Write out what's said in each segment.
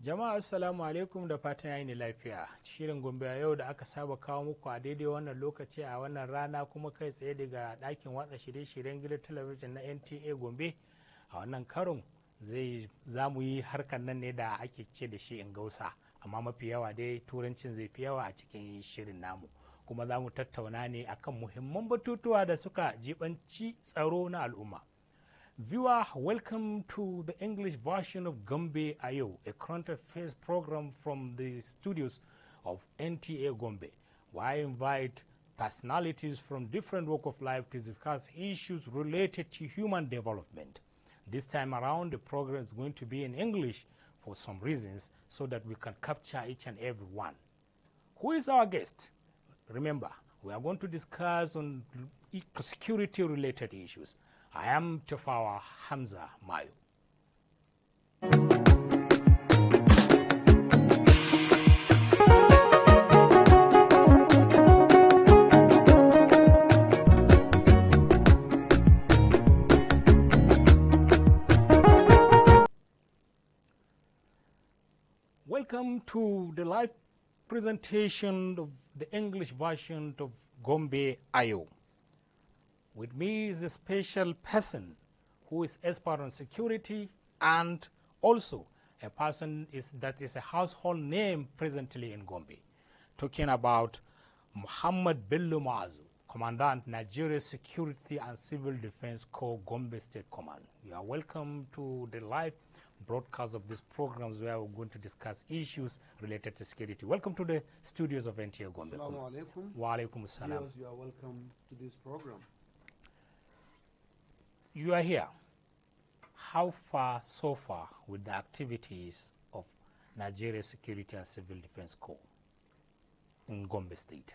Jama'a assalamu alaikum da fatan yayi ne lafiya. Shirin Gombe a yau da aka saba kawo muku a daidai wannan lokaci a wannan rana kuma kai tsaye daga ɗakin watsa shirye-shiryen gidan talabijin na NTA Gombe. A wannan karon za mu yi harkar nan ne da ake ce da shi in gausa, amma mafi yawa dai turancin zai fi yawa a cikin shirin namu. Kuma za mu tattauna ne akan muhimman batutuwa da suka jibanci tsaro na al'umma. Viewer, welcome to the English version of Gombe A Yau, a current affairs program from the studios of NTA Gombe, where I invite personalities from different walks of life to discuss issues related to human development. This time around, the program is going to be in English for some reasons so that we can capture each and every one. Who is our guest? Remember, we are going to discuss on security-related issues. I am Tafawa Hamza Mayo. Welcome to the live presentation of the English version of Gombe A Yau. With me is a special person who is expert on security and also a person that is a household name presently in Gombe. Talking about Muhammad Bello Muazu, Commandant, Nigeria Security and Civil Defense Corps, Gombe State Command. You are welcome to the live broadcast of these programs where we're going to discuss issues related to security. Welcome to the studios of NTA Gombe. Assalamu alaikum. Wa alaikum assalam. Yes, you are welcome to this program. You are here. How far so far with the activities of Nigeria Security and Civil Defense Corps in Gombe State?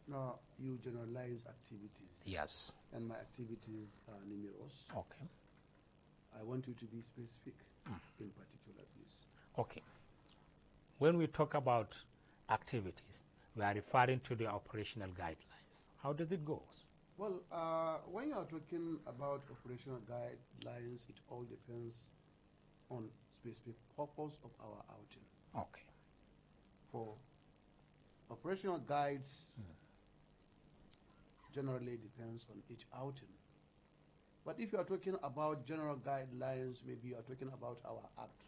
Now, you generalize activities. Yes. And my activities are numerous. Okay. I want you to be specific in particular, please. Okay. When we talk about activities, we are referring to the operational guidelines. How does it go? Well, when you are talking about operational guidelines, it all depends on specific purpose of our outing. Okay. For operational guides, generally depends on each outing. But if you are talking about general guidelines, maybe you are talking about our act.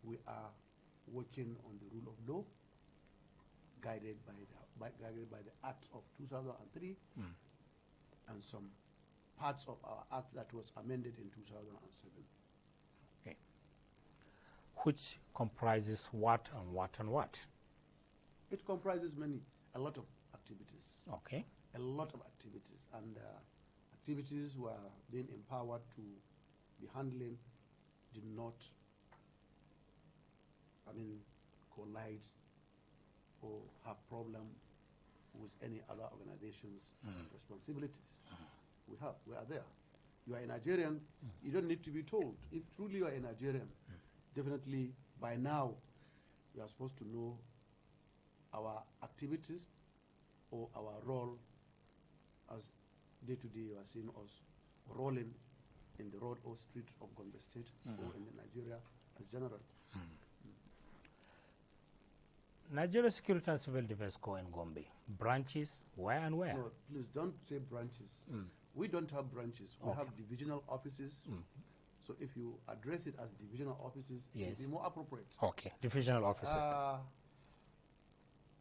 We are working on the rule of law, guided by the Act of 2003 and some parts of our Act that was amended in 2007. Okay. Which comprises what and what and what? It comprises a lot of activities. Okay. A lot of activities, and activities were being empowered to be handling did not, collide or have problem with any other organization's responsibilities. We are there. You are a Nigerian, you don't need to be told. If truly you are a Nigerian, definitely by now you are supposed to know our activities or our role as day to day you are seeing us rolling in the road or street of Gombe State or in Nigeria as general. Nigeria Security and Civil Defense Corps in Gombe. Branches, where and where? No, please don't say branches. We don't have branches. We have divisional offices. So if you address it as divisional offices, it will be more appropriate. Okay, divisional offices.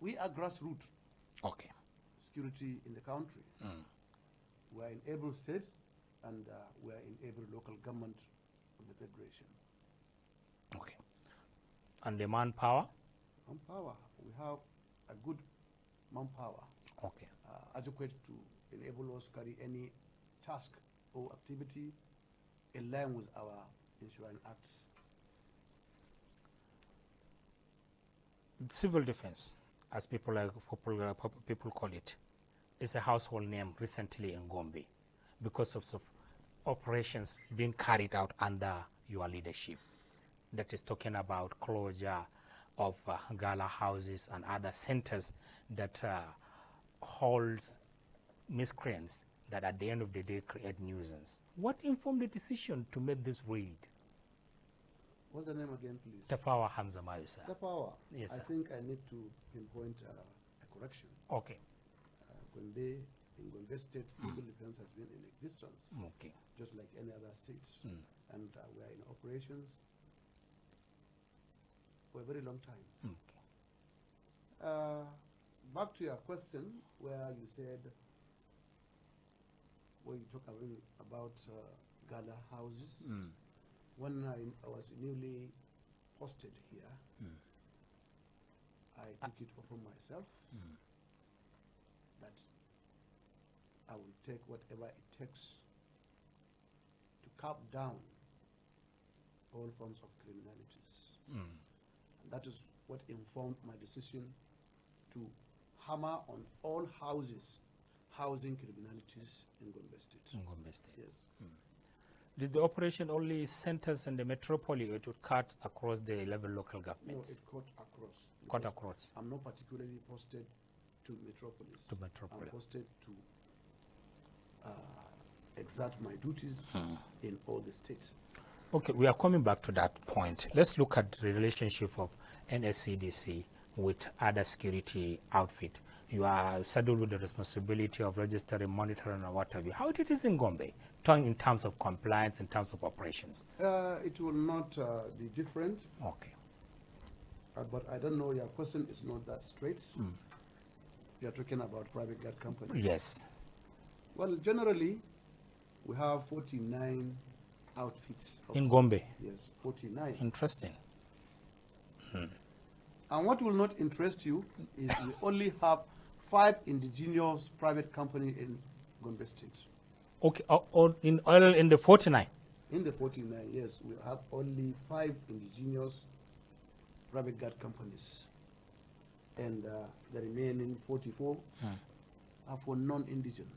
We are grassroots. Okay. Security in the country. We are in every state and we are in every local government of the Federation. Okay. And the manpower? Manpower. We have a good manpower. Okay. Adequate to enable us to carry any task or activity in line with our ensuring acts. Civil defense, as people call it, is a household name recently in Gombe because of operations being carried out under your leadership. That is talking about closure of gala houses and other centers that holds miscreants that at the end of the day create nuisance. What informed the decision to make this raid? What's the name again, please? Tafawa Hamza Mayusa. Tafawa. Yes, sir. I think I need to pinpoint a correction. Okay. Gombe, in Gombe State, civil defense has been in existence, Okay. just like any other states. And we are in operations for a very long time. Okay. Back to your question, where you said, where you talk about gala houses. When I was newly posted here, I took it upon myself that I will take whatever it takes to cap down all forms of criminalities. And that is what informed my decision to hammer on all houses housing criminalities in Gombe State. In Gombe State. Yes. Did the operation only centers in the metropolis, or it would cut across the 11 local No, governments? it cut across. Cut across. I'm not particularly posted to metropolis. To metropolis. I'm posted to exert my duties in all the states. Okay, we are coming back to that point. Let's look at the relationship of NSCDC with other security outfit. You are saddled with the responsibility of registering, monitoring, and what have you. How it is in Gombe, in terms of compliance, in terms of operations? It will not be different. Okay. But I don't know, your question is not that straight. You're talking about private guard companies. Yes. Well, generally, we have 49 outfits. In Gombe? Yes, 49. Interesting. And what will not interest you is we only have 5 indigenous private companies in Gombe State. Okay, in the 49? In the 49, yes, we have only 5 indigenous private guard companies. And the remaining 44 are for non-indigenous.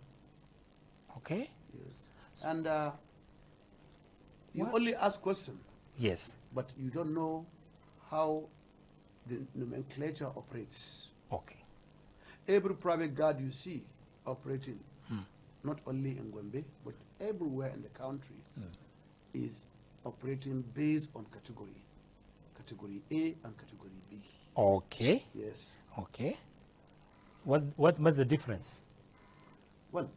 Okay. Yes. And you only ask questions. Yes. But you don't know how the nomenclature operates. Okay. Every private guard you see operating, not only in Gombe, but everywhere in the country, is operating based on category. Category A and category B. Okay. Yes. Okay. What's the difference? Well,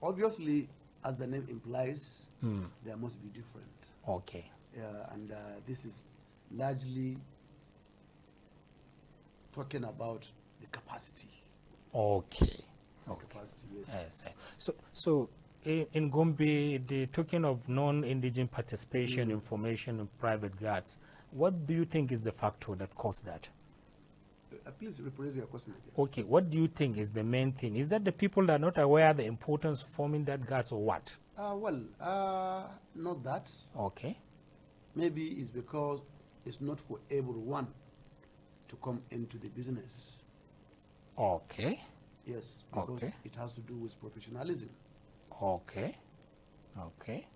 obviously, as the name implies, there must be different. Okay. And this is largely talking about the capacity. Okay. Okay. Capacity, yes. Yes. So in Gombe, the token of non-indigenous participation, information in private guards, what do you think is the factor that caused that? Please rephrase your question again. Okay, what do you think is the main thing? Is that the people are not aware of the importance of forming that guards, or what? Not that. Okay. Maybe it's because it's not for everyone to come into the business. Okay. Yes, because it has to do with professionalism. Okay. Okay.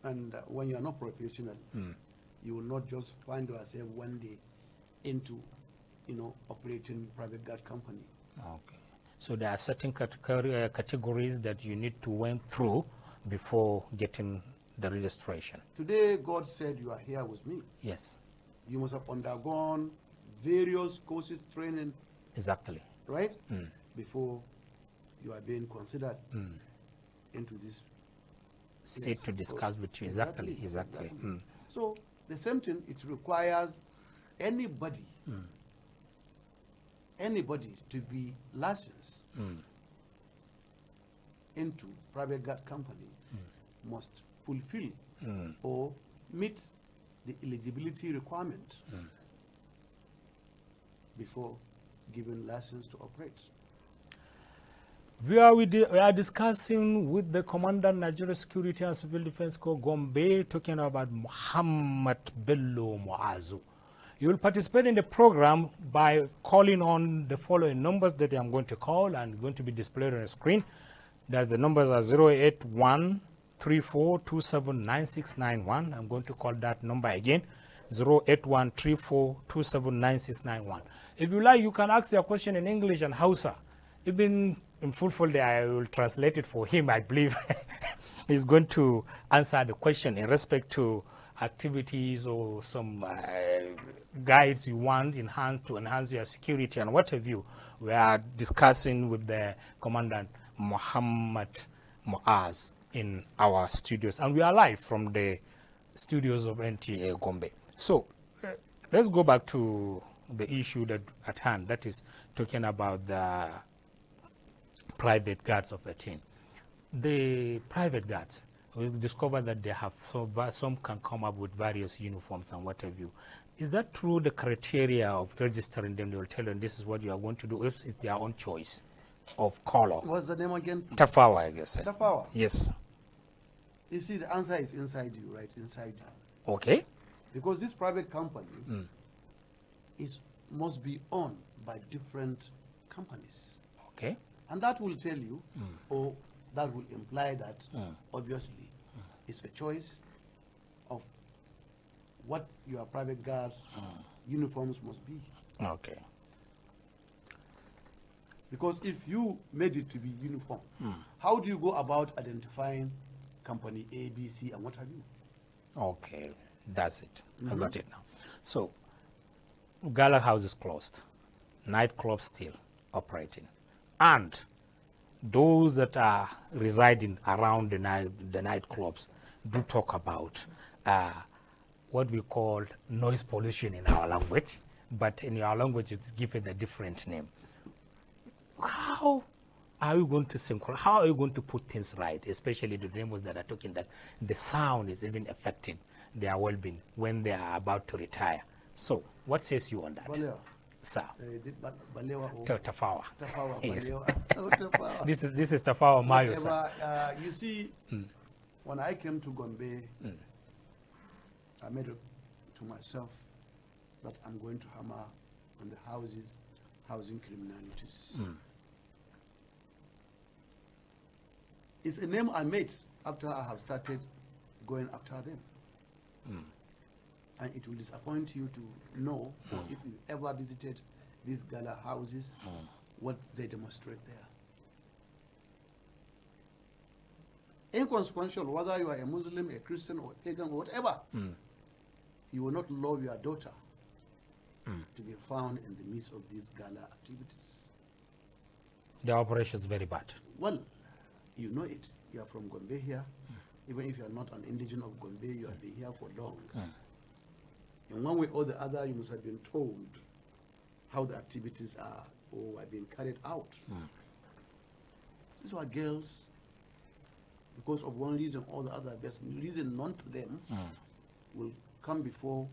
And when you are not professional, you will not just find yourself one day into, operating private guard company. Okay. So there are certain categories that you need to went through before getting the registration. Today, God said you are here with me. Yes. You must have undergone various courses, training. Exactly. Right? Before you are being considered into this. Sit to discuss with you. Exactly. So the same thing, it requires anybody to be licensed into private guard company must fulfill or meet the eligibility requirement before given license to operate. We are discussing with the Commandant, Nigeria Security and Civil Defense Corps, Gombe, talking about Muhammad Bello Muazu. You will participate in the program by calling on the following numbers that I'm going to call and going to be displayed on the screen. The numbers are 081-3427-9691. I'm going to call that number again, 081-3427-9691. If you like, you can ask your question in English and Hausa. Even in full I will translate it for him. I believe he's going to answer the question in respect to activities or some guides you want to enhance your security and what have you. We are discussing with the Commandant Muazu in our studios, and we are live from the studios of NTA Gombe. So let's go back to the issue that at hand, that is talking about the private guards of 18. The private guards, we discovered that they have some can come up with various uniforms and what have you. Is that true? The criteria of registering them, they will tell you this is what you are going to do, if it's their own choice of color. What's the name again? Tafawa, I guess. Tafawa? Yes. You see, the answer is inside you, right? Inside you. Okay. Because this private company must be owned by different companies. Okay. And that will tell you, or that will imply that, obviously, it's a choice of what your private guards' uniforms must be. Okay. Because if you made it to be uniform, how do you go about identifying company A, B, C, and what have you? Okay, that's it. I got it now. So, gala house is closed, nightclubs still operating, and those that are residing around the nightclubs do talk about what we call noise pollution in our language, but in your language it's given a different name. How are you going to synchronize? How are you going to put things right, especially the neighbors that are talking that the sound is even affecting their well-being when they are about to retire? So, what says you on that? Bello. Sir. Tafawa. Yes. Tafawa. This is Tafawa Mayo, sir. You see, when I came to Gombe, I made it to myself that I'm going to hammer on the housing criminalities. It's a name I made after I have started going after them. And it will disappoint you to know, or if you ever visited these gala houses, what they demonstrate there. Inconsequential, whether you are a Muslim, a Christian, or a pagan, or whatever, you will not love your daughter to be found in the midst of these gala activities. The operation is very bad. Well, you know it. You are from Gombe here. Even if you are not an indigenous of Gombe, you have been here for long. In one way or the other, you must have been told how the activities are or are being carried out. These were girls, because of one reason or the other, there's reason known to them, will come before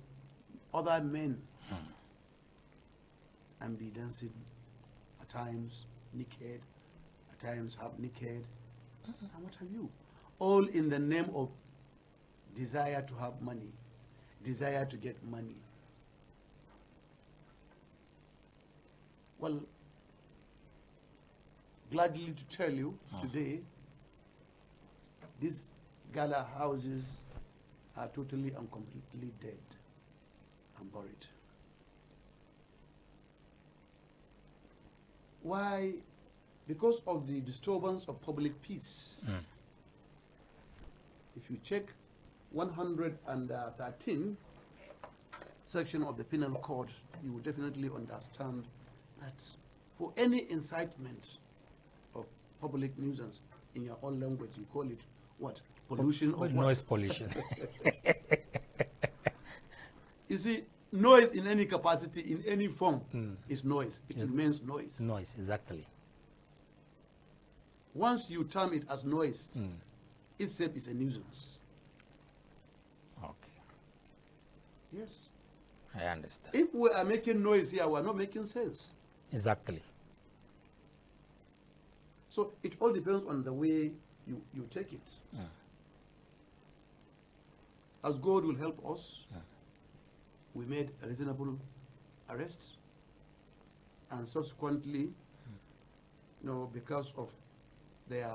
other men and be dancing, at times naked, at times half naked, and what have you. All in the name of desire to have money, desire to get money. Well, gladly to tell you today, these gala houses are totally and completely dead and buried. Why? Because of the disturbance of public peace. If you check 113 section of the Penal Code, you will definitely understand that for any incitement of public nuisance, in your own language, you call it what? Pollution or what? Noise pollution. You see, noise in any capacity, in any form, is noise. It remains noise. Noise, exactly. Once you term it as noise, itself is a nuisance. Okay. Yes. I understand. If we are making noise here, we are not making sense. Exactly. So it all depends on the way you take it. As God will help us, we made a reasonable arrest, and subsequently, because of their,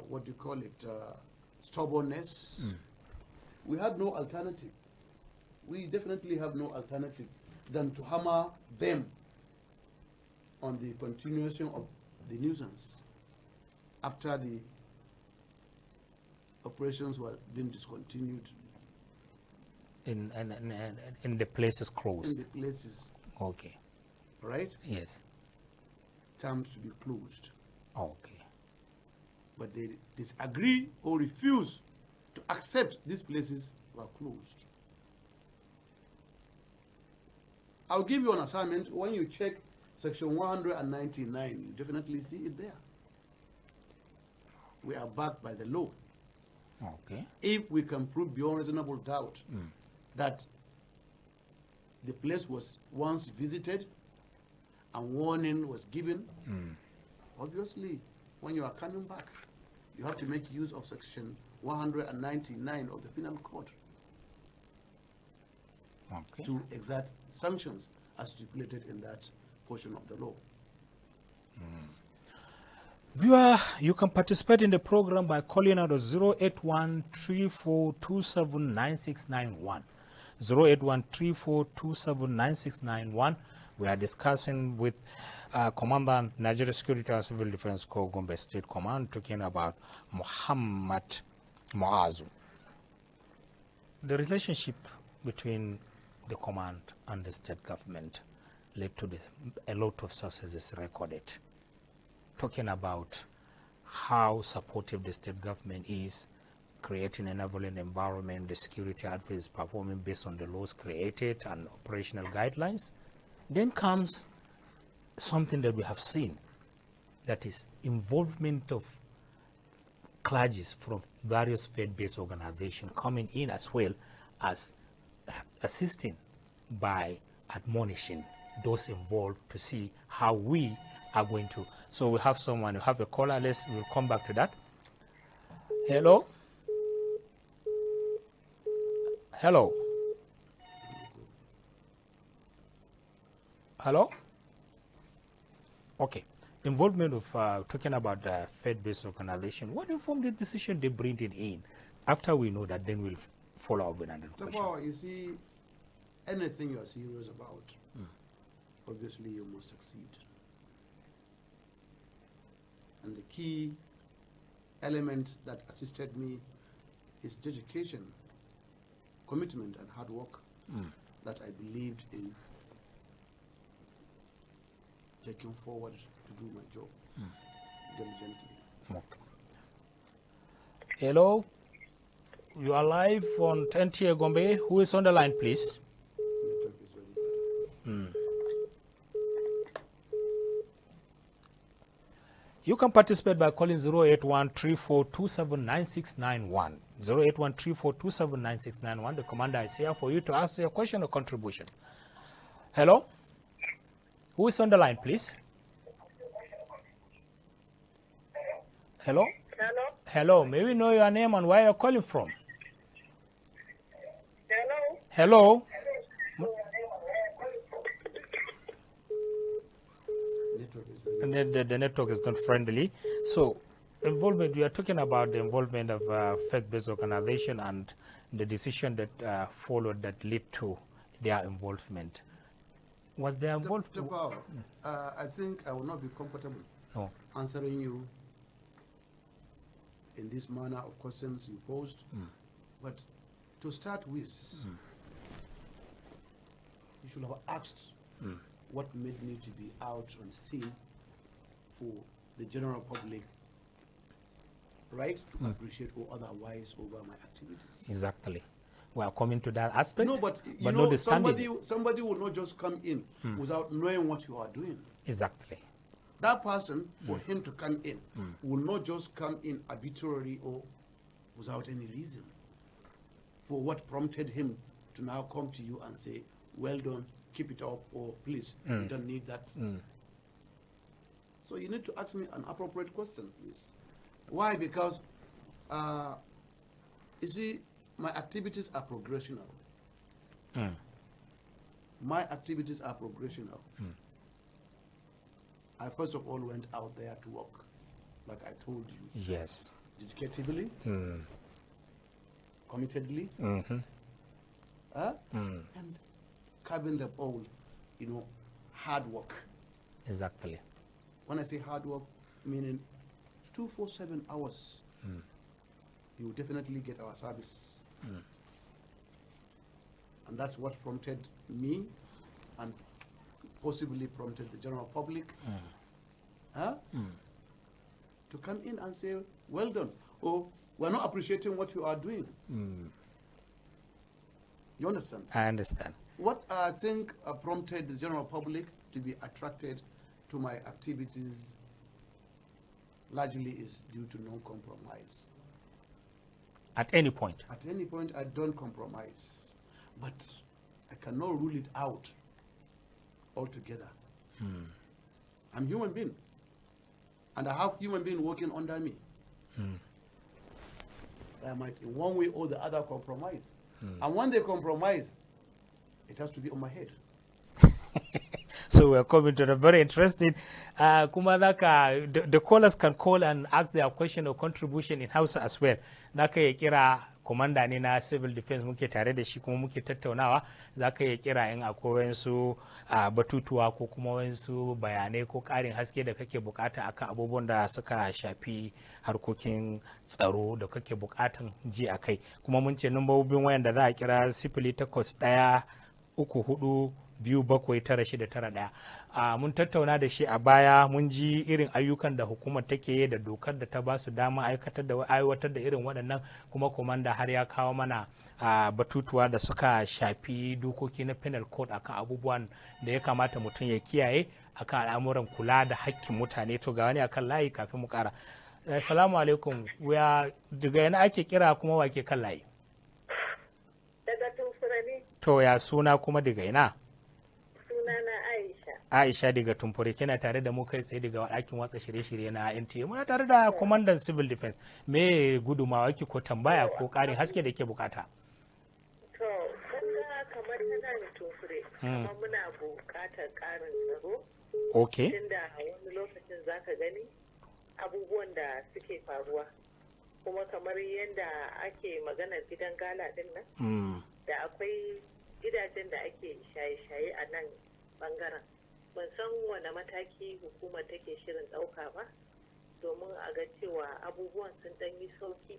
what do you call it, stubbornness, we had no alternative. We definitely have no alternative than to hammer them on the continuation of the nuisance after the operations were being discontinued In the places closed. In the places. Okay. Right? Yes. Terms to be closed. Okay. But they disagree or refuse to accept these places were closed. I'll give you an assignment. When you check section 199, you definitely see it there. We are backed by the law. Okay. If we can prove beyond reasonable doubt that the place was once visited and warning was given, obviously, when you are coming back, you have to make use of section 199 of the Penal Code to exact sanctions as stipulated in that portion of the law. Viewer, you can participate in the program by calling out 08134279691. 08134279691. We are discussing with Commandant Nigeria Security and Civil Defense Corps Gombe State Command, talking about Muhammad Muazu. The relationship between the command and the state government led to a lot of successes recorded. Talking about how supportive the state government is, creating an enabling environment, the security outfit is performing based on the laws created and operational guidelines. Then comes something that we have seen, that is involvement of clergies from various faith-based organizations coming in as well as assisting by admonishing those involved to see how we are going to. So we have someone, we have a caller, we'll come back to that. Hello? Hello? Hello? Okay. Involvement of talking about the faith-based organization. What informed the decision they bring it in? After we know that, then we'll follow up with another question. Well, you see, anything you're serious about, obviously you must succeed. And the key element that assisted me is dedication, commitment, and hard work that I believed in taking forward to do my job diligently. Okay. Hello, you are live on 10th Gombe. Who is on the line, please? Network is very bad. You can participate by calling 08134279691. 08134279691. The commander is here for you to ask your question or contribution. Hello? Who is on the line, please? Hello? Hello? Hello. May we know your name and where you're calling from? Hello? Hello? The network is not friendly. So, involvement, we are talking about the involvement of faith-based organization and the decision that followed that led to their involvement. Was there involvement? I think I will not be comfortable answering you in this manner of questions you posed. But to start with, you should have asked what made me to be out on the scene for the general public, right, to appreciate or otherwise over my activities. Exactly. We are coming to that aspect. No, but you know, know, somebody will not just come in without knowing what you are doing. Exactly. That person, for him to come in, will not just come in arbitrarily or without any reason for what prompted him to now come to you and say, well done, keep it up, or please, you don't need that. So you need to ask me an appropriate question, please. Why? Because, you see, my activities are progressional. My activities are progressional. I first of all went out there to work, like I told you. Yes. Dedicatively, committedly, and carving the ball, you know, hard work. Exactly. When I say hard work, meaning 247 hours, you will definitely get our service. And that's what prompted me and possibly prompted the general public to come in and say, well done. Or we're not appreciating what you are doing. You understand? I understand. What I think prompted the general public to be attracted to my activities largely is due to non-compromise. At any point? At any point, I don't compromise. But I cannot rule it out altogether. I'm a human being. And I have human being working under me. I might, in one way or the other, compromise. And when they compromise, it has to be on my head. So we're coming to the very interesting. The callers can call and ask their question or contribution in Hausa as well. Naka ya kira Commandant ne na Civil Defense muke tare da shi kuma muke tattaunawa. Zaka ya kira in akwai wasu batutuwa ko kuma wasu bayanai ko ƙarin haske da kake bukata akan abubuwan da suka shafi harkokin tsaro da kake bukatan ji akai. Kuma mun ce nambobin wayan da za a kira 0813427991. Mun tattauna da shi a baya, mun ji irin ayyukan da hukumar take yi da dokar da ta ba su dama aiwatar da irin waɗannan, kuma komanda har ya kawo mana batutuwa da suka shafi dokoki na penal code akan abubuwan da ya kamata mutum ya kiyaye akan al'amuran kula da hakkin mutane. To ga wani akan layi kafin mu kara. Assalamu alaikum, daga yana ake kira kuma wake kan layi? Daga Tumfure ne. To ya suna kuma daga ina? Sunana Aisha. Aisha daga Tumfure, kina tare da mu kai tsaye daga ɗakin watsa shirye-shirye na NTA. Muna tare da Commandant Civil Defense. Me gudumawa ki ko tambaya ko ƙarin haske da ke bukata? To, kunga kamar yana da Tumfure, amma muna buƙatar ƙarin tsaro. Okay. Tunda wani lokacin zaka gani abubuwan da suke faruwa. Kuma kamar yadda ake maganar gidan gala din nan, da akwai gidajen da ake shaye-shaye a nan bangaren. Ban san wane mataki hukumar take shirin ɗauka ba, domin a ga cewa abubuwan sun ɗan yi sauki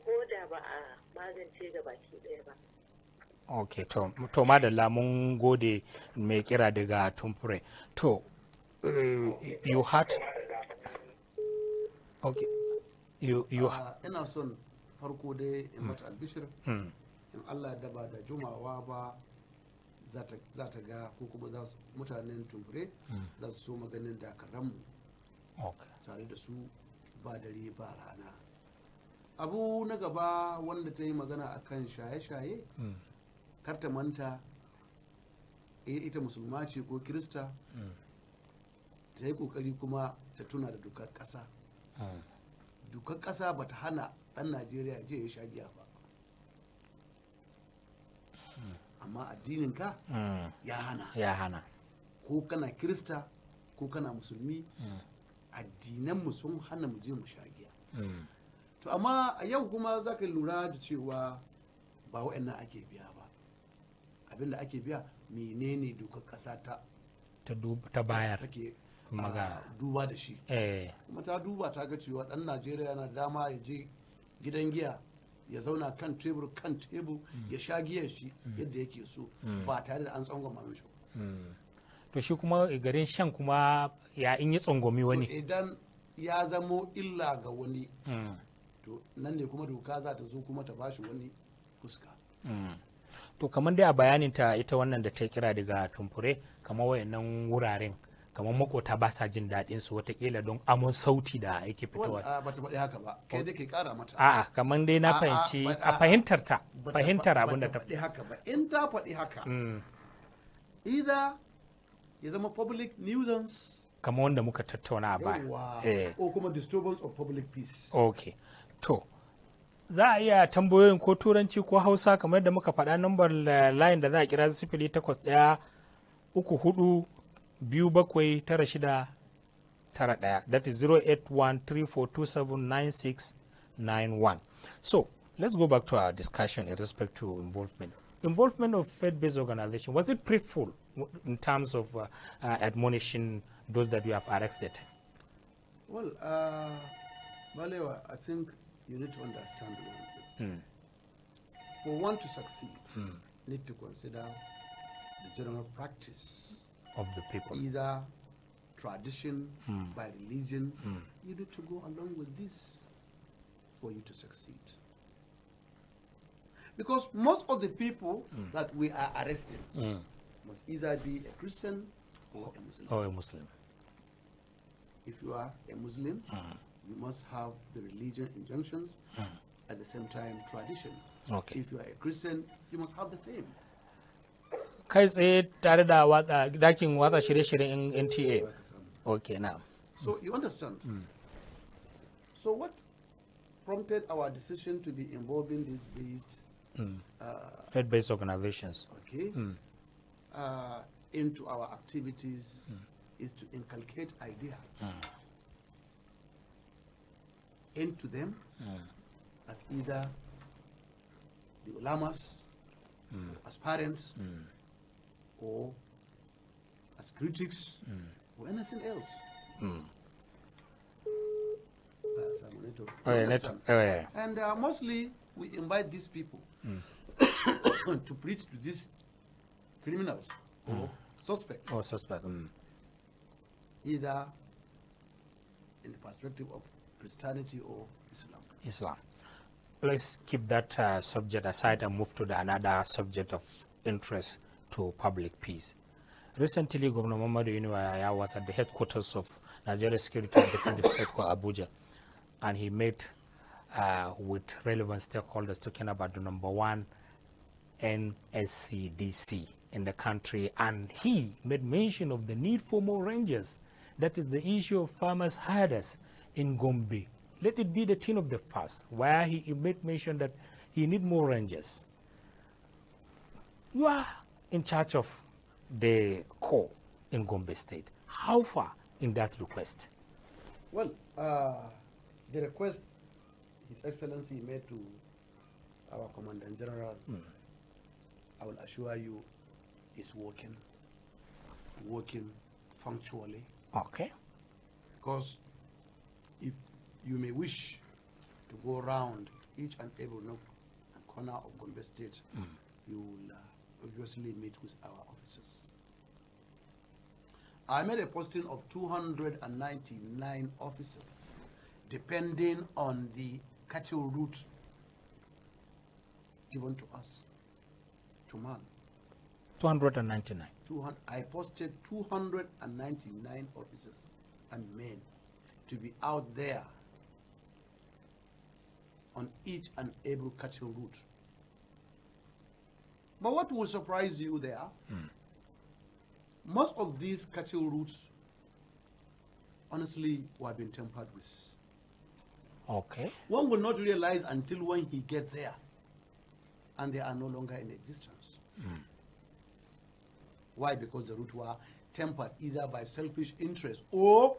ko da ba a magance ga baki ɗaya ba. Ok, to madalla mun gode mai kira daga Tumfure. To, you had? Okay. Ina son farko dai in mata albishir, in Allah da ba da jumawa ba za ta ga ko kuma mutanen Tumfure za su so maganin dakaranmu tare da su ba dare ba rana. Abu na gaba wanda ta yi magana akan shaye-shaye, kar ta manta ita musulma ce ko kirista, ta yi kokari kuma ta tuna da dokar ƙasa. Dokar ƙasa ba ta hana ɗan Najeriya je ya sha giya ba, amma addininka ya hana. Ko kana kirista ko kana musulmi, addinanmu sun hana mu je mu sha giya. To amma a yau kuma za ka lura da cewa ba wa'annan ake biya ba. Abinda ake biya menene dokar ƙasa ta bayar take magana duba da shi. Kuma ta duba ta ga cewa ɗan Najeriya yana dama ya je gidan giya ya zauna kan tebur ya sha giyar shi yadda yake so ba tare da an tsangwama mishi. To shi kuma garin shan kuma ya in yi tsangwami wani, idan ya zamo illa ga wani, to nan ne kuma doka za ta zo kuma ta bashi wani fuska. To kamar dai a bayanin ta ita wannan da ta kira daga Tumfure, kamar wayannan wuraren kamar makota ba sa jin daɗin su watakila don amon sauti da yake fitowa. Ba ta faɗi haka ba, kai dai ke ƙara mata. A'a, kamar dai na fahimci a fahimtar abin da ta faɗi haka ba. In ta faɗi haka, either ya zama public nuisance, kamar wanda muka tattauna a baya, ko kuma disturbance of public peace. Okay, to za a iya tambayoyin ko turanci ko hausa kamar da muka faɗa, nambar layin da za a kira 0813427991, that is 08134279691. So let's go back to our discussion in respect to involvement of faith-based organization. Was it fruitful in terms of admonishing those that you have arrested? Well, Balewa, I think you need to understand one thing. for one to succeed, need to consider the general practice of the people. either tradition, by religion. You need to go along with this for you to succeed. Because most of the people that we are arresting must either be a Christian or a Muslim. Or a Muslim. If you are a Muslim, you must have the religion injunctions, at the same time tradition. Okay. If you are a Christian, you must have the same. Kai tsaye tare da dakin watsa shirye-shiryen NTA. Okay, now. So you understand. So what prompted our decision to be involving these Faith-based organizations. okay, into our activities is to inculcate idea into them as either the ulamas, as parents, or as critics, or anything else. And mostly we invite these people to preach to these criminals or suspects. Or suspect. Either in the perspective of Christianity or Islam. Islam. Let's keep that subject aside and move to another subject of interest to public peace. Recently, Governor Muhammadu A Yau was at the headquarters of Nigeria Security and Defense Sector, Abuja, and he met with relevant stakeholders talking about the #1 NSCDC in the country, and he made mention of the need for more rangers. That is the issue of farmers' herders in Gombe. Let it be the thing of the past, where he made mention that he need more rangers. You are in charge of the corps in Gombe State. How far in that request? Well, the request His Excellency made to our Commandant General, I will assure you, is working functionally. Okay. Because if you may wish to go around each and every nook and corner of Gombe State, you will obviously meet with our officers. I made a posting of 299 officers, depending on the cattle route given to us to man. 299. I posted 299 officers and men to be out there on each and every cattle route. But what will surprise you there, most of these cattle routes, honestly, were being tampered with. Okay. One will not realize until when he gets there, and they are no longer in existence. Why? Because the route were tempered either by selfish interest or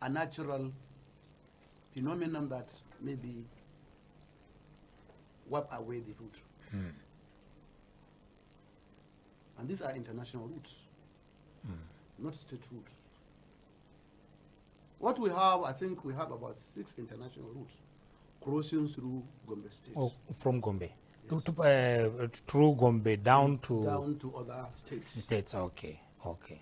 a natural phenomenon that maybe wipe away the route. And these are international routes, not state routes. What we have, I think we have about 6 international routes crossing through Gombe State. Oh, from Gombe. Yes. Through Gombe down to other states. States, okay, okay.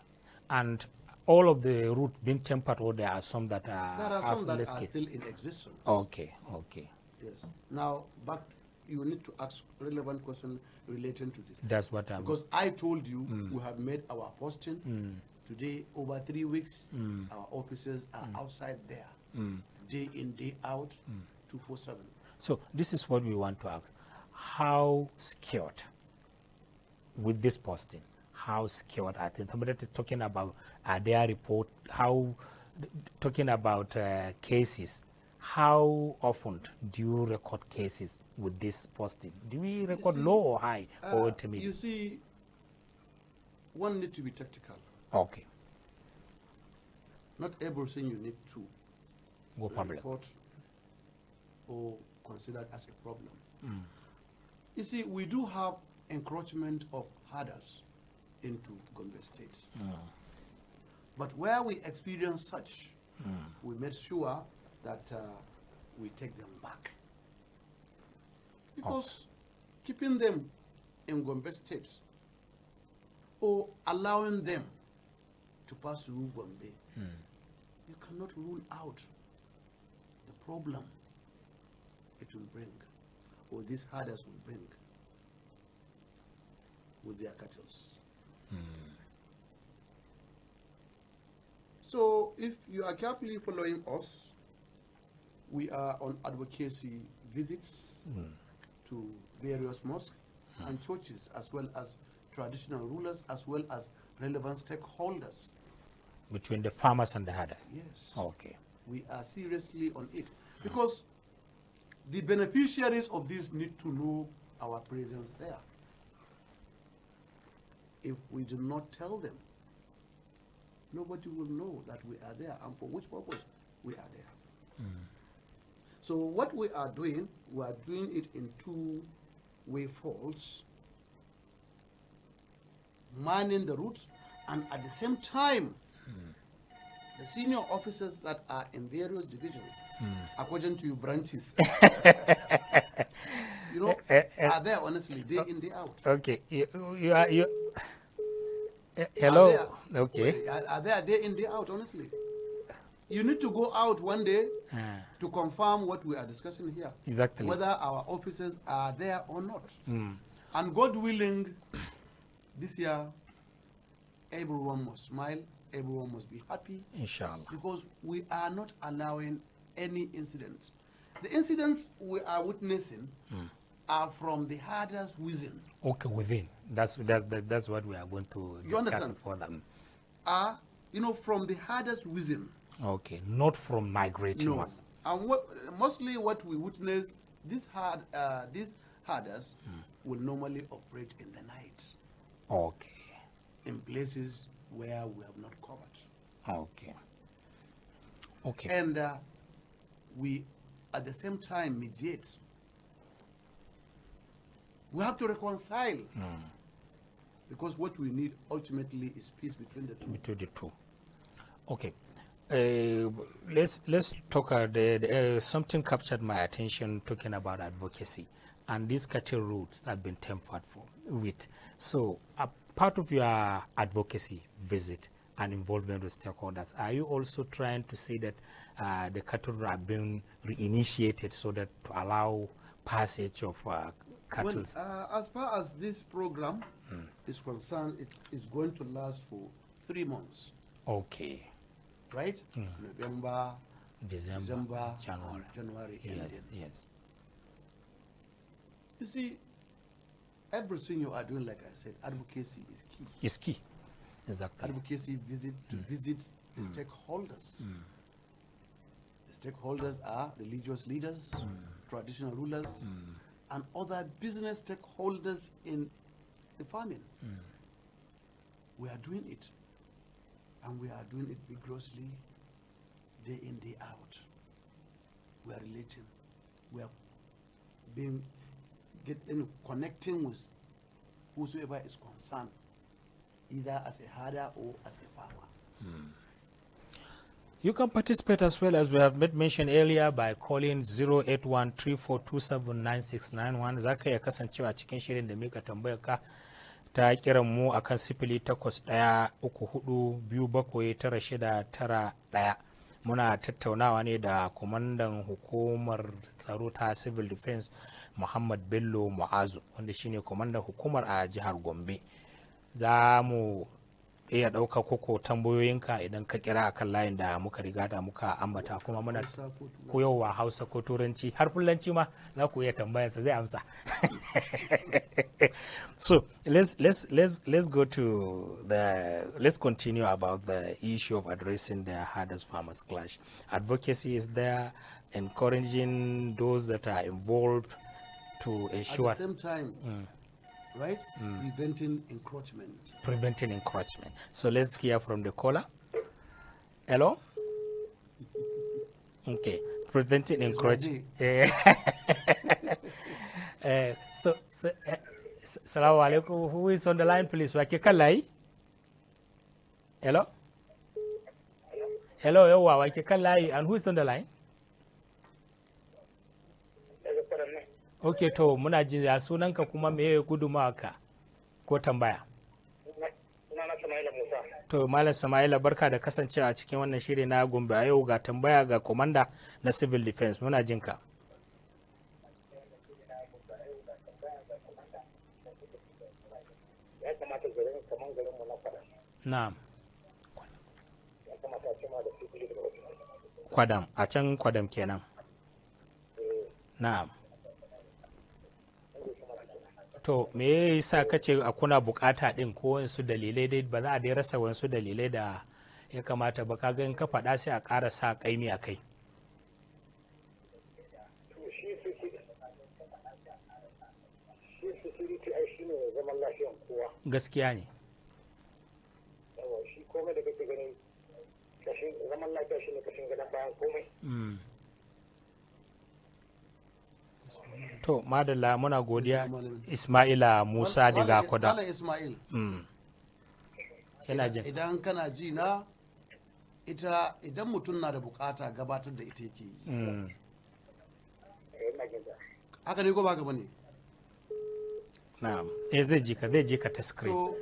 And all of the route being tempered, or there are some that are... There are some that are still in existence. Okay, okay. Yes. Now, back, you need to ask relevant questions relating to this. That's what I'm... Because I told you we have made our posting. Today, over 3 weeks, our officers are outside there, day in, day out, 247. So this is what we want to ask. How scared with this posting? How scared? I think somebody is talking about their report, how talking about cases. How often do you record cases with this posting? Do we record low or high or intermediate? You see, one needs to be tactical. Okay. Not everything you need to go public report or considered as a problem. You see, we do have encroachment of herders into Gombe State. But where we experience such, we made sure that we take them back. Because keeping them in Gombe State or allowing them to pass through Gombe, you cannot rule out the problem it will bring, or these herders will bring with their cattle. So if you are carefully following us, we are on advocacy visits to various mosques and churches, as well as traditional rulers, as well as relevant stakeholders. Between the farmers and the herders? Yes. Okay. We are seriously on it, because the beneficiaries of this need to know our presence there. If we do not tell them, nobody will know that we are there and for which purpose we are there. So what we are doing it in two-way folds: manning the routes, and at the same time, the senior officers that are in various divisions, according to your branches, you know, are there honestly day in, day out. Okay, hello. Okay. Are there day in, day out, honestly? You need to go out one day to confirm what we are discussing here. Exactly. Whether our officers are there or not. And God willing, this year, everyone must smile, everyone must be happy. Inshallah. Because we are not allowing any incidents. The incidents we are witnessing are from the herders within. Okay, within. That's what we are going to discuss further. You know, from the herders within. Okay, not from migrating ones. And mostly what we witness, these herders will normally operate in the night. Okay. In places where we have not covered. Okay. Okay. And we, at the same time, mediate. We have to reconcile. Because what we need ultimately is peace between the two. Between the two. Okay. Let's talk. Something captured my attention talking about advocacy, and these cattle routes have been tampered with. So, part of your advocacy visit and involvement with stakeholders, are you also trying to say that the cattle are being reinitiated so that to allow passage of cattle? Well, as far as this program is concerned, it is going to last for 3 months. Okay. Right? November, December, January. Yes. You see, everything you are doing, like I said, advocacy is key. It's key. Exactly. Advocacy to visit the stakeholders. The stakeholders are religious leaders, traditional rulers, and other business stakeholders in the farming. We are doing it. And we are doing it vigorously, day in, day out. We are relating. We are connecting with whosoever is concerned, either as a herder or as a farmer. You can participate as well, as we have mentioned earlier, by calling 081-3427-9691. Za ka iya kasancewa cikin shirin da mika tambayar ka ta kiran mu akan 0813427991. Muna tattaunawa ne da kwamandan hukumar tsaro ta civil defense Muhammad Bello Muazu, wanda shine kwamandan hukumar a jihar Gombe. Za mu iya ɗauka koko tambayoyinka idan ka kira akan layin da muka riga da muka ambata, kuma muna koyowa Hausa ko Turanci har Fulanci ma za ku iya tambayarsa zai amsa. So let's go to let's continue about the issue of addressing the hardest farmers clash. Advocacy is there, encouraging those that are involved to ensure at the same time, right? Preventing encroachment. Preventing encroachment. So let's hear from the caller. Hello? Okay. Preventing encroachment. Salaam alaikum. Who is on the line, please? Wakikalai? Hello? Hello, Wakikalai. And who is on the line? Ok, to muna jin ya sunanka kuma me gudunmawa ka ko tambaya? Sunana Sama'ila Musa. To Malam Sama'ila barka da kasancewa a cikin wannan shiri na Gombe a yau, ga tambaya ga komanda na Civil Defense, muna jin ka. Ya kamata garin kaman garin mu na Kwadam. Na'am. Ya kamata a ce ma da civil defense. Kwadam, a can Kwadam kenan. Na'am. To me yasa kace a kuna bukata din ko wasu dalilai dai ba za a dai rasa wasu dalilai da ya kamata ba, kaga in ka faɗa sai a ƙara sa kaimi a kai. To shi security ai shi ne zaman lafiyan kowa. Gaskiya ne. Yawa shi komai da kake gani kashin zaman lafiya shi ne kashin gadon bayan komai. To madalla muna godiya Ismaila Musa daga Koda. Malam Ismail. Yana jin. Idan kana ji na ita idan mutum na da bukata gabatar da ita yake yi. Haka ne ko ba gaba ne? Na'am. zai ji ka ta screen. To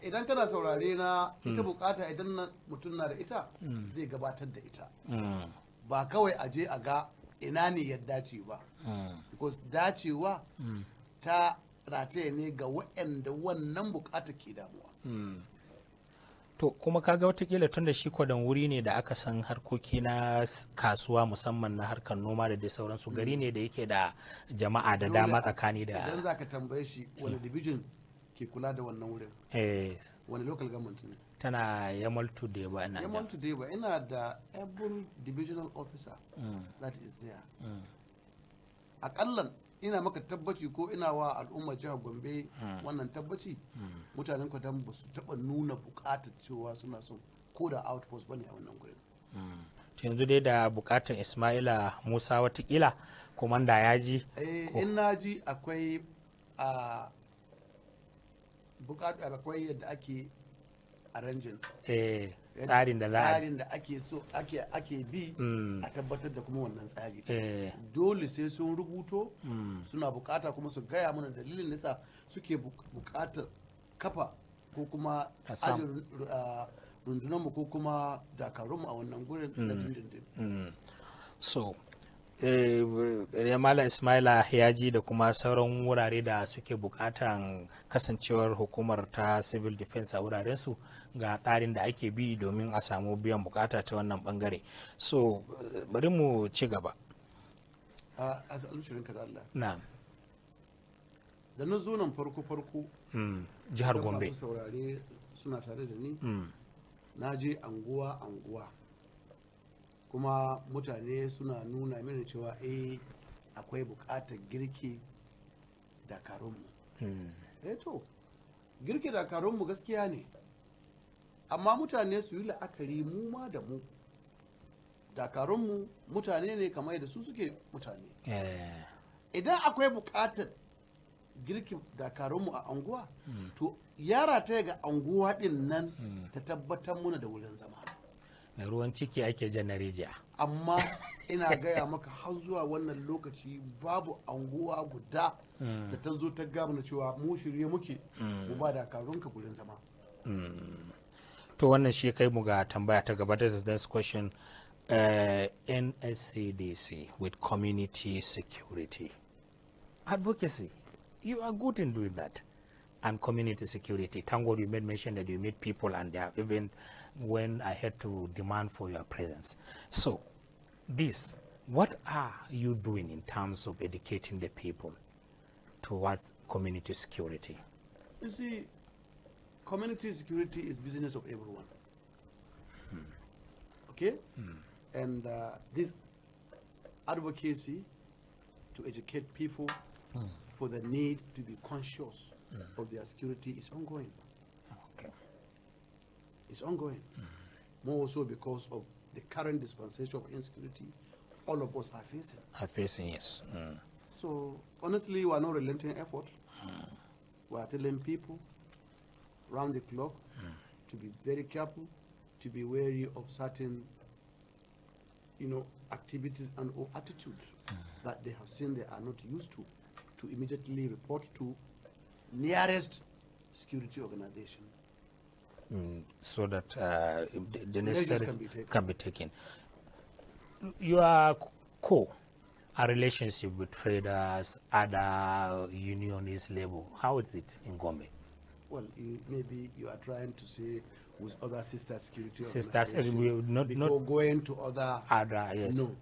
idan kana saurare na ita bukata idan mutum na da ita zai gabatar da ita. Ba kawai a je a ga ina ne ya dace ba. Because dacewa ta rataye ne ga waɗanda wannan bukata ke damuwa. To kuma kaga watakila tun da shi Kwadam wuri ne da aka san harkoki na kasuwa musamman na harkar noma da dai sauransu, gari ne da yake da jama'a da dama tsakani da. Idan za ka tambaye shi wani division ke kula da wannan wurin, wani local government ne? Tana Yamal Today ba ina Yamal Today ba, ina da able divisional officer that is there. Akallan ina maka tabbaci ko ina wa al'ummar jihar Gombe wannan tabbaci, mutanen Kwadam ba su taɓa nuna buƙatar cewa suna son ko da outpost bane a wannan gurin. Yanzu dai da buƙatar Ismaila Musa watakila komanda ya ji. In na ji akwai akwai yadda ake arrangin tsarin da ake so ake bi a tabbatar da kuma wannan tsari. Dole sai sun rubuto suna bukata kuma su gaya mana dalilin nasa suke bukatar kafa ko kuma ajin rundunanmu ko kuma dakarunmu a wannan gurin na dindindin. So Malam Ismaila ya ji da kuma sauran wurare da suke bukatan kasancewar hukumar ta Civil Defense a wurarensu ga tsarin da ake bi domin a samu biyan bukata ta wannan bangare. So bari mu ci gaba. A alushirinka da Allah. Na. Da na zo nan farko jihar Gombe. Saurare suna tare da ni. Na je anguwa kuma mutane suna nuna mini cewa akwai bukatar girki dakarunmu. To girki dakarunmu gaskiya ne, amma mutane su yi la'akari mu ma da mu dakarunmu mutane ne kamar da su suke mutane. Idan akwai bukatar girki dakarunmu a anguwa, to yara ta ga anguwa din nan ta tabbatar muna da wurin zama. Na ruwan ciki ake jan na rijiya. Amma ina gaya maka har zuwa wannan lokaci babu anguwa guda da ta zo ta gaba na cewa mu shirye muke mu ba dakarunka gurin zama. To wannan shi kai mu ga tambaya ta gaba. This is the next question. NSCDC with community security advocacy, you are good in doing that, and community security. Thank God you made mention that you meet people and they have even when I had to demand for your presence. So this, what are you doing in terms of educating the people towards community security? You see, community security is business of everyone. Okay? And this advocacy to educate people for the need to be conscious of their security is ongoing. Okay. It's ongoing. More so because of the current dispensation of insecurity all of us are facing. Are facing, yes. So honestly, we are not relenting effort. We are telling people round the clock to be very careful, to be wary of certain, activities and or attitudes that they have seen they are not used to. to immediately report to nearest security organization. So that the Measures necessary can be taken. can be taken. Your a relationship with traders, other unionists, labor. How is it in Gombe? Well, maybe you are trying to say with other sister security Sisters, organizations before going to other. Yes. No.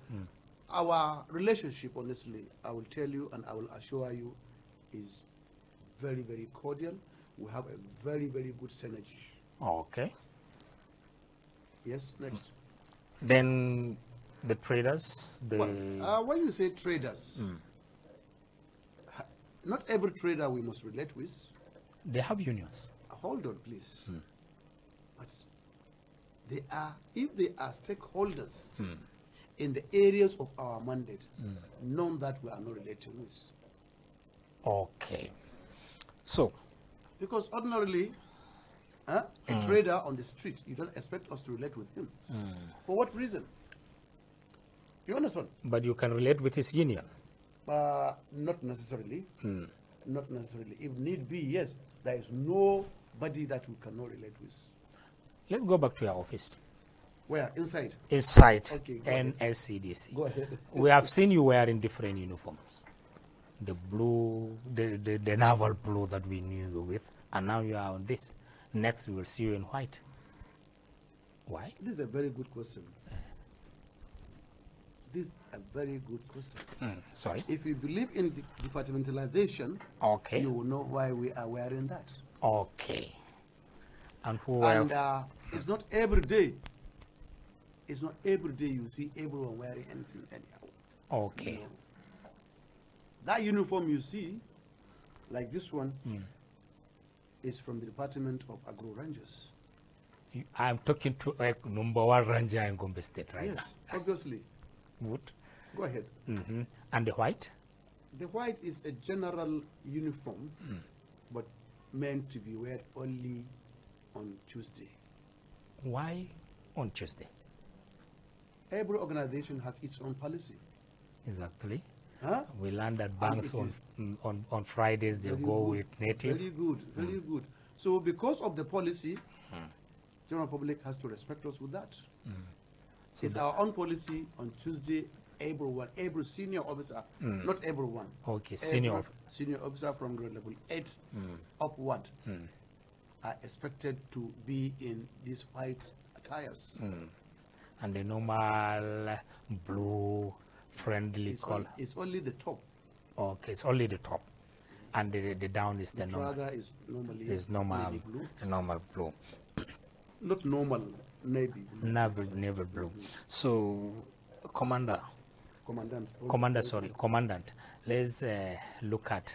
Our relationship, honestly, I will tell you and I will assure you, is very, very cordial. We have a very, very good synergy. Okay. Yes, next. Then the traders, Well, when you say traders, not every trader we must relate with. they have unions. Hold on, please. But they are, if they are stakeholders in the areas of our mandate, none that we are not relating with. Okay. So, Because ordinarily, a trader on the street, you don't expect us to relate with him. For what reason? You understand? but you can relate with his union. Not necessarily. Not necessarily. If need be, yes, there is nobody that we cannot relate with. Let's go back to your office. Where? Inside? Inside Okay, go ahead. NSCDC. Go ahead. We have seen you wearing different uniforms. The blue, the naval blue that we knew you with, and now you are on this. Next, we will see you in white. Why? This is a very good question. This is a very good question. Sorry. If you believe in the departmentalization, Okay. you will know why we are wearing that. Okay. And who And it's not every day. It's not every day you see everyone wearing anything anyhow. Okay. No. That uniform you see, like this one, is from the Department of Agro Rangers. I'm talking to number one ranger in Gombe State, right? Yes, obviously. Good. Go ahead. And the white? The white is a general uniform, but meant to be worn only on Tuesday. Why on Tuesday? Every organization has its own policy. Exactly. Huh? We learned that banks it on Fridays they Very go good. with native. Very good, very good. So because of the policy, general public has to respect us with that. So It's our own policy on Tuesday. Every senior officer, not everyone. Okay, senior senior officer from grade level 8 upward are expected to be in these white attires. and the normal blue friendly color. It's only the top. Okay, it's only the top, and the down is the normal. Rather is normally Is normal, navy blue. normal blue. Not normal navy blue. Naval blue. So, Commandant, let's look at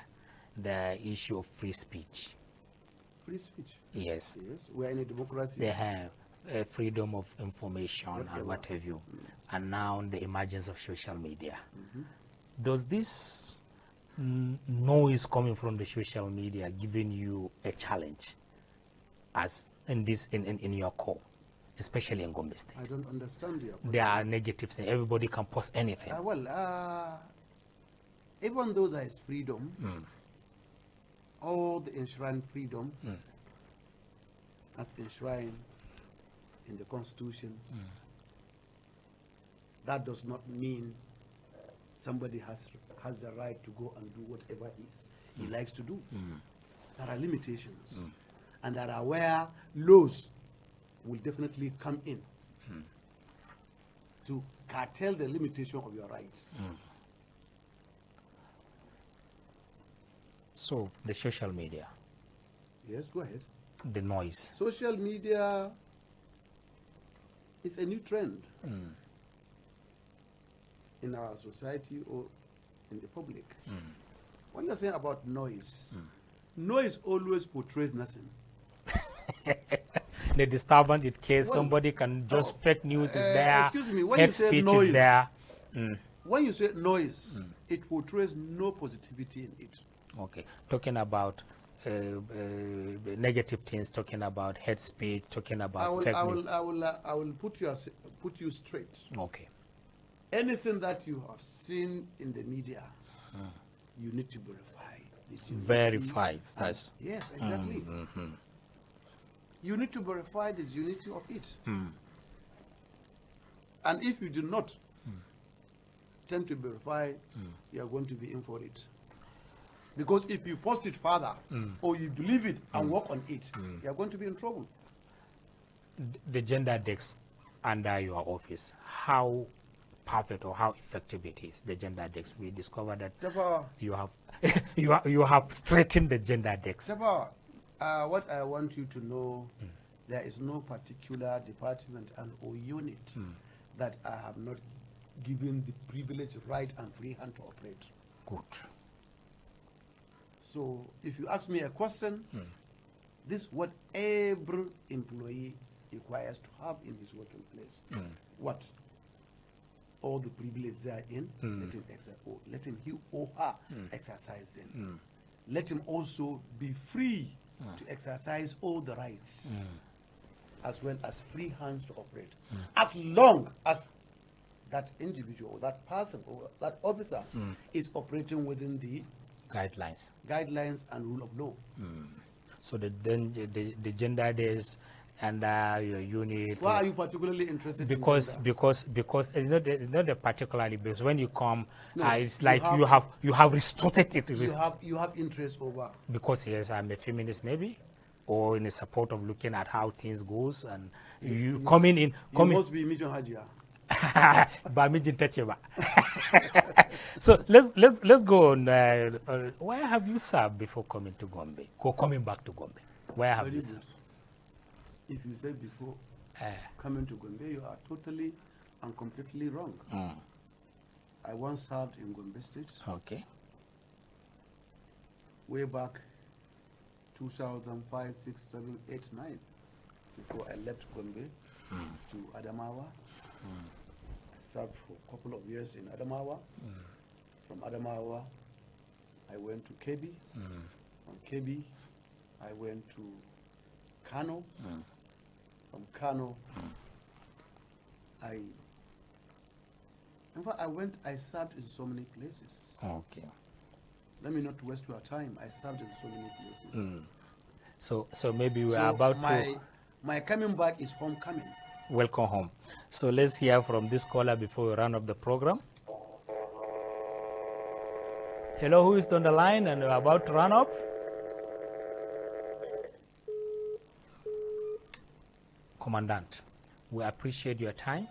the issue of free speech. Free speech. Yes. Yes, we are in a democracy. They have freedom of information and what have you, and now the emergence of social media. Does this noise coming from the social media giving you a challenge as in your core, especially in Gombe State? I don't understand you. There are negative things. Everybody can post anything. Even though there is freedom, all the enshrined freedom as enshrined in the Constitution, that does not mean somebody has the right to go and do whatever he likes to do. There are limitations, and there are where laws will definitely come in to curtail the limitation of your rights. So the social media, Yes, go ahead. the noise. Social media is a new trend in our society or in the public. When you're saying about noise, noise always portrays nothing. The disturbance in case somebody can just fake news is there. Excuse me, when hate you say speech noise, is there. when you say noise, it portrays no positivity in it. Okay, talking about negative things, talking about hate speech, talking about fake news. I will put you straight. Okay. Anything that you have seen in the media, you need to verify. the genuinity. Verified. That's Yes, exactly. You need to verify the genuinity of it. And if you do not attempt to verify, you are going to be in for it. Because if you post it further, or you believe it and work on it, you are going to be in trouble. the gender desk under your office. How perfect or how effective it is, the gender desk. We discovered that you have you have straightened the gender desk. What I want you to know, there is no particular department and or unit that I have not given the privilege, right, and free hand to operate. Good. So if you ask me a question, this is what every employee requires to have in his working place. What? All the privileges they are in, let him he or her exercise them. Let him also be free to exercise all the rights, as well as free hands to operate. As long as that individual or that person or that officer is operating within the guidelines and rule of law. So the gender days and your unit. Why are you particularly interested? Because it's not a particularly because when you come, it's like you have restricted it. You have interest over. Because yes, I'm a feminist maybe, or in the support of looking at how things goes, and you coming in. You must be Mijon Hajia. So let's go on. Where have you served before coming to Gombe? Coming back to Gombe, where have you served? If you said before coming to Gombe, you are totally and completely wrong. I once served in Gombe State. Okay. Way back 2005, 6, 7, 8, 9, before I left Gombe to Adamawa. I served for a couple of years in Adamawa. From Adamawa, I went to Kebi. From Kebi, I went to Kano. From Kano, I served in so many places. Okay. Let me not waste your time. I served in so many places. So maybe we are about my coming back is homecoming. Welcome home. So let's hear from this caller before we run up the program. Hello, who is on the line and we're about to run up? Commandant, we appreciate your time.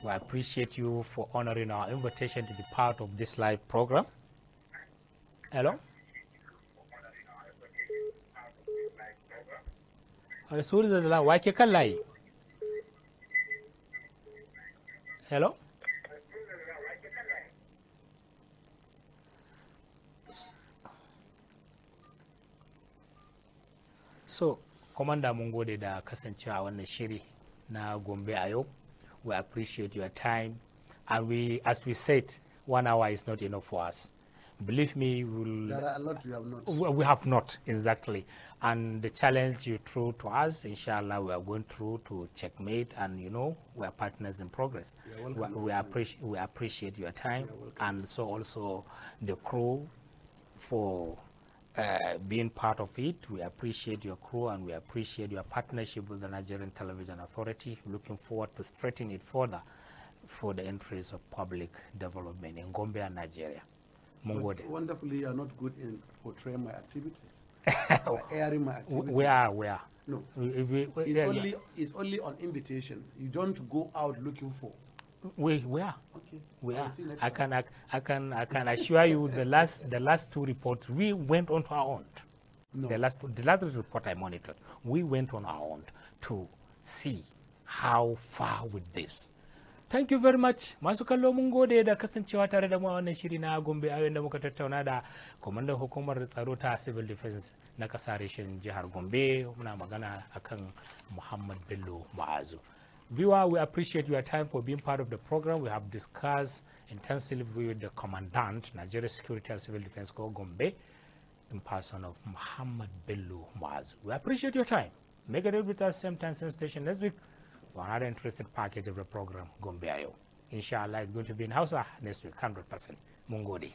We appreciate you for honoring our invitation to be part of this live program. Hello? Hello? So, Commander, mun gode da kasancewa a wannan shiri na Gombe A Yau. We appreciate your time, and as we said, 1 hour is not enough for us. Believe me, there are a lot we have not. We have not, exactly. And the challenge you threw to us, inshallah, we are going through to checkmate, and we are partners in progress. We appreciate your time, and so also the crew for being part of it. We appreciate your crew, and we appreciate your partnership with the Nigerian Television Authority. Looking forward to strengthening it further for the interests of public development in Gombe and Nigeria. Wonderfully, you are not good in portraying my activities, airing my activities. We are. No, it's only on invitation. You don't go out looking for. We are. Okay. We are. I can assure you the last two reports we went on to our own. No. The last report I monitored, we went on our own to see how far with this. Thank you very much. Masu kallo mun gode da kasancewa tare da mu a wannan shiri na Gombe A Yau da muka tattauna da kwamandan hukumar tsaro ta Civil Defense na kasar reshen jihar Gombe. Muna magana akan Muhammad Bello Muazu. Viewer, we appreciate your time for being part of the program. We have discussed intensively with the Commandant, Nigeria Security and Civil Defense Corps Gombe, in person of Muhammad Bello Muazu. We appreciate your time. Make it with us same time, same station next week. Another interesting package of the program, Gombe A Yau. Inshallah, it's going to be in Hausa next week, 100%. Mungodi.